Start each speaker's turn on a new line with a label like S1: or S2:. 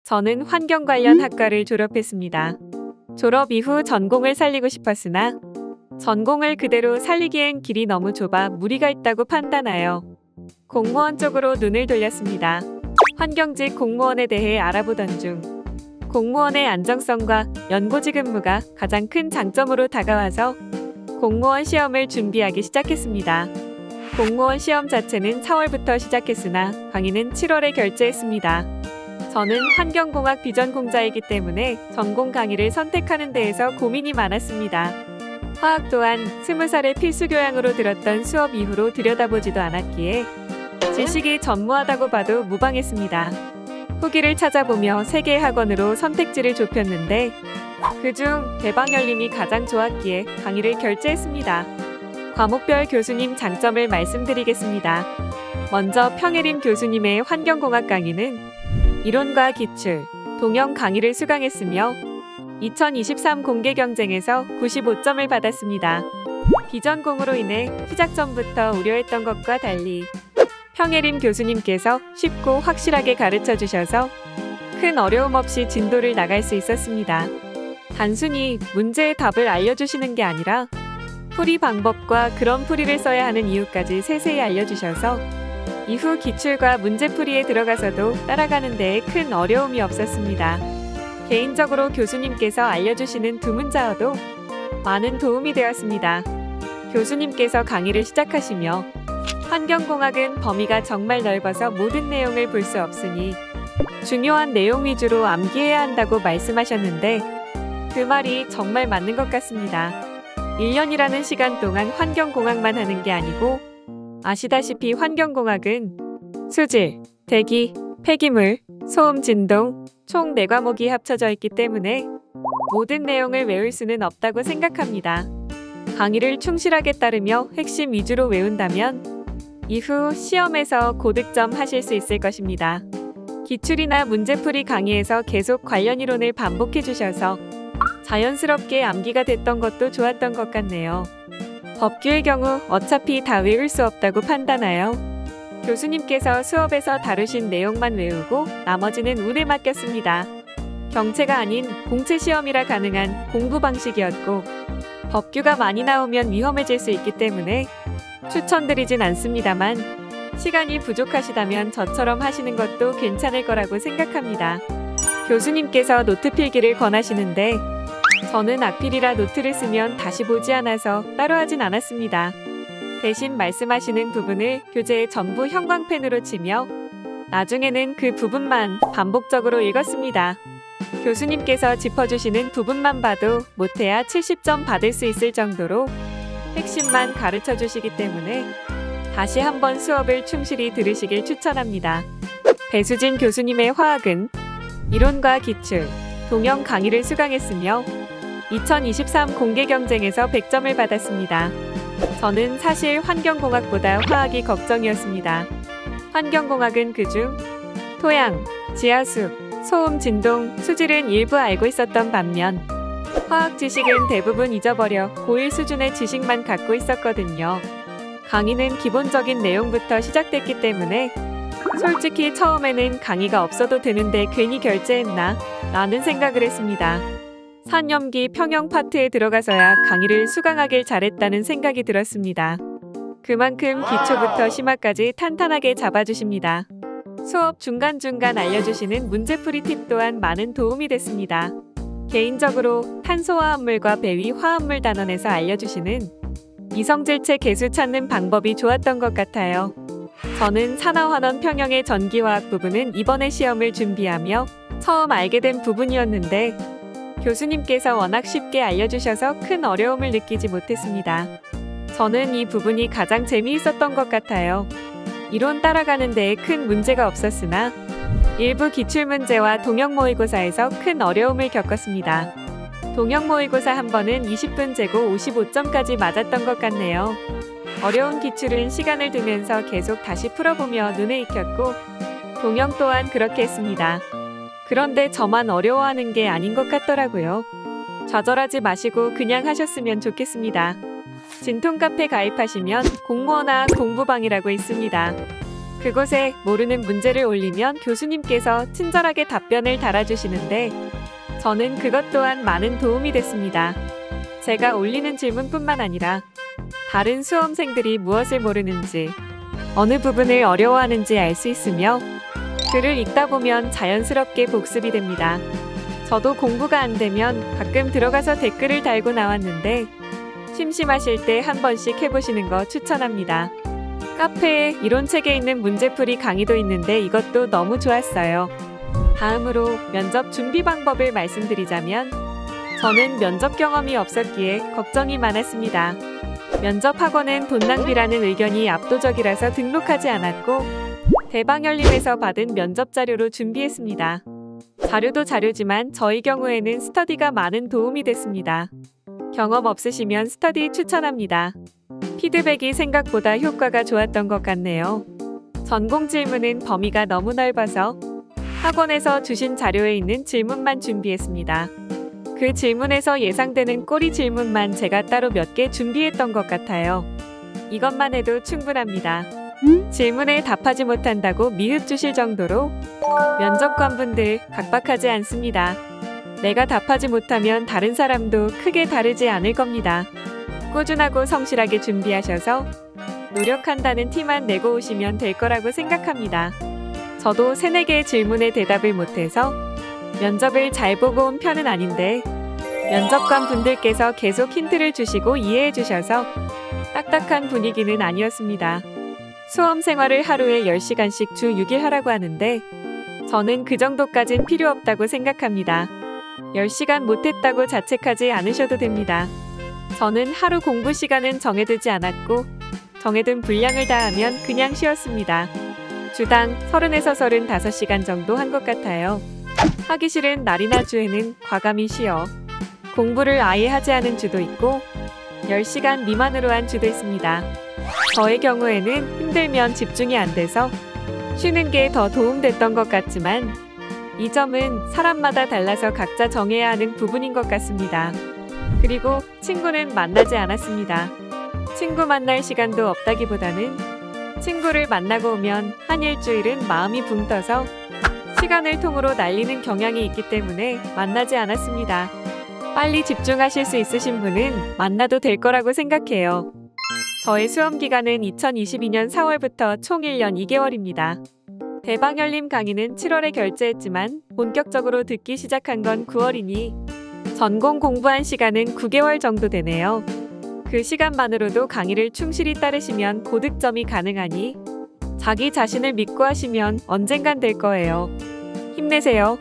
S1: 저는 환경 관련 학과를 졸업했습니다. 졸업 이후 전공을 살리고 싶었으나 전공을 그대로 살리기엔 길이 너무 좁아 무리가 있다고 판단하여 공무원 쪽으로 눈을 돌렸습니다. 환경직 공무원에 대해 알아보던 중 공무원의 안정성과 연고지 근무가 가장 큰 장점으로 다가와서 공무원 시험을 준비하기 시작했습니다. 공무원 시험 자체는 4월부터 시작했으나 강의는 7월에 결제했습니다. 저는 환경공학 비전공자이기 때문에 전공 강의를 선택하는 데에서 고민이 많았습니다. 화학 또한 20살의 필수 교양으로 들었던 수업 이후로 들여다보지도 않았기에 지식이 전무하다고 봐도 무방했습니다. 후기를 찾아보며 3개의 학원으로 선택지를 좁혔는데 그중 대방열림이 가장 좋았기에 강의를 결제했습니다. 과목별 교수님 장점을 말씀드리겠습니다. 먼저 평예림 교수님의 환경공학 강의는 이론과 기출, 동형 강의를 수강했으며 2023 공개경쟁에서 95점을 받았습니다. 비전공으로 인해 시작 전부터 우려했던 것과 달리 평예림 교수님께서 쉽고 확실하게 가르쳐 주셔서 큰 어려움 없이 진도를 나갈 수 있었습니다. 단순히 문제의 답을 알려주시는 게 아니라 풀이 방법과 그런 풀이를 써야 하는 이유까지 세세히 알려주셔서 이후 기출과 문제풀이에 들어가서도 따라가는 데에 큰 어려움이 없었습니다. 개인적으로 교수님께서 알려주시는 두문자어도 많은 도움이 되었습니다. 교수님께서 강의를 시작하시며 환경공학은 범위가 정말 넓어서 모든 내용을 볼 수 없으니 중요한 내용 위주로 암기해야 한다고 말씀하셨는데 그 말이 정말 맞는 것 같습니다. 1년이라는 시간 동안 환경공학만 하는 게 아니고 아시다시피 환경공학은 수질, 대기, 폐기물, 소음, 진동 총 4과목이 합쳐져 있기 때문에 모든 내용을 외울 수는 없다고 생각합니다. 강의를 충실하게 따르며 핵심 위주로 외운다면 이후 시험에서 고득점 하실 수 있을 것입니다. 기출이나 문제풀이 강의에서 계속 관련 이론을 반복해 주셔서 자연스럽게 암기가 됐던 것도 좋았던 것 같네요. 법규의 경우 어차피 다 외울 수 없다고 판단하여 교수님께서 수업에서 다루신 내용만 외우고 나머지는 운에 맡겼습니다. 경채가 아닌 공채 시험이라 가능한 공부 방식이었고 법규가 많이 나오면 위험해질 수 있기 때문에 추천드리진 않습니다만 시간이 부족하시다면 저처럼 하시는 것도 괜찮을 거라고 생각합니다. 교수님께서 노트 필기를 권하시는데 저는 악필이라 노트를 쓰면 다시 보지 않아서 따로 하진 않았습니다. 대신 말씀하시는 부분을 교재에 전부 형광펜으로 치며 나중에는 그 부분만 반복적으로 읽었습니다. 교수님께서 짚어주시는 부분만 봐도 못해야 70점 받을 수 있을 정도로 핵심만 가르쳐 주시기 때문에 다시 한번 수업을 충실히 들으시길 추천합니다. 배수진 교수님의 화학은 이론과 기출, 동형 강의를 수강했으며 2023 공개경쟁에서 100점을 받았습니다. 저는 사실 환경공학보다 화학이 걱정이었습니다. 환경공학은 그중 토양, 지하수, 소음, 진동, 수질은 일부 알고 있었던 반면 화학 지식은 대부분 잊어버려 고1 수준의 지식만 갖고 있었거든요. 강의는 기본적인 내용부터 시작됐기 때문에 솔직히 처음에는 강의가 없어도 되는데 괜히 결제했나? 라는 생각을 했습니다. 산염기 평형 파트에 들어가서야 강의를 수강하길 잘했다는 생각이 들었습니다. 그만큼 기초부터 심화까지 탄탄하게 잡아주십니다. 수업 중간중간 알려주시는 문제풀이 팁 또한 많은 도움이 됐습니다. 개인적으로 탄소화합물과 배위 화합물 단원에서 알려주시는 이성질체 개수 찾는 방법이 좋았던 것 같아요. 저는 산화환원 평형의 전기화학 부분은 이번에 시험을 준비하며 처음 알게 된 부분이었는데 교수님께서 워낙 쉽게 알려주셔서 큰 어려움을 느끼지 못했습니다. 저는 이 부분이 가장 재미있었던 것 같아요. 이론 따라가는 데에 큰 문제가 없었으나 일부 기출문제와 동형 모의고사에서 큰 어려움을 겪었습니다. 동형 모의고사 한 번은 20분 재고 55점까지 맞았던 것 같네요. 어려운 기출은 시간을 두면서 계속 다시 풀어보며 눈에 익혔고 동형 또한 그렇게 했습니다. 그런데 저만 어려워하는 게 아닌 것 같더라고요. 좌절하지 마시고 그냥 하셨으면 좋겠습니다. 진통카페 가입하시면 공무원학 공부방이라고 있습니다. 그곳에 모르는 문제를 올리면 교수님께서 친절하게 답변을 달아주시는데 저는 그것 또한 많은 도움이 됐습니다. 제가 올리는 질문뿐만 아니라 다른 수험생들이 무엇을 모르는지, 어느 부분을 어려워하는지 알 수 있으며 글을 읽다 보면 자연스럽게 복습이 됩니다. 저도 공부가 안 되면 가끔 들어가서 댓글을 달고 나왔는데 심심하실 때 한 번씩 해보시는 거 추천합니다. 카페에 이론책에 있는 문제풀이 강의도 있는데 이것도 너무 좋았어요. 다음으로 면접 준비 방법을 말씀드리자면 저는 면접 경험이 없었기에 걱정이 많았습니다. 면접 학원은 돈 낭비라는 의견이 압도적이라서 등록하지 않았고 대방열림에서 받은 면접 자료로 준비했습니다. 자료도 자료지만 저희 경우에는 스터디가 많은 도움이 됐습니다. 경험 없으시면 스터디 추천합니다. 피드백이 생각보다 효과가 좋았던 것 같네요. 전공 질문은 범위가 너무 넓어서 학원에서 주신 자료에 있는 질문만 준비했습니다. 그 질문에서 예상되는 꼬리 질문만 제가 따로 몇 개 준비했던 것 같아요. 이것만 해도 충분합니다. 질문에 답하지 못한다고 미흡 주실 정도로 면접관분들 각박하지 않습니다. 내가 답하지 못하면 다른 사람도 크게 다르지 않을 겁니다. 꾸준하고 성실하게 준비하셔서 노력한다는 티만 내고 오시면 될 거라고 생각합니다. 저도 3-4개의 질문에 대답을 못해서 면접을 잘 보고 온 편은 아닌데 면접관 분들께서 계속 힌트를 주시고 이해해 주셔서 딱딱한 분위기는 아니었습니다. 수험 생활을 하루에 10시간씩 주 6일 하라고 하는데 저는 그 정도까진 필요 없다고 생각합니다. 10시간 못했다고 자책하지 않으셔도 됩니다. 저는 하루 공부 시간은 정해두지 않았고 정해둔 분량을 다 하면 그냥 쉬었습니다. 주당 30에서 35시간 정도 한 것 같아요. 하기 싫은 날이나 주에는 과감히 쉬어 공부를 아예 하지 않은 주도 있고 10시간 미만으로 한 주도 있습니다. 저의 경우에는 힘들면 집중이 안 돼서 쉬는 게 더 도움됐던 것 같지만 이 점은 사람마다 달라서 각자 정해야 하는 부분인 것 같습니다. 그리고 친구는 만나지 않았습니다. 친구 만날 시간도 없다기보다는 친구를 만나고 오면 한 일주일은 마음이 붕 떠서 시간을 통으로 날리는 경향이 있기 때문에 만나지 않았습니다. 빨리 집중하실 수 있으신 분은 만나도 될 거라고 생각해요. 저의 수험 기간은 2022년 4월부터 총 1년 2개월입니다. 대방열림 강의는 7월에 결제했지만 본격적으로 듣기 시작한 건 9월이니 전공 공부한 시간은 9개월 정도 되네요. 그 시간만으로도 강의를 충실히 따르시면 고득점이 가능하니 자기 자신을 믿고 하시면 언젠간 될 거예요. 힘내세요.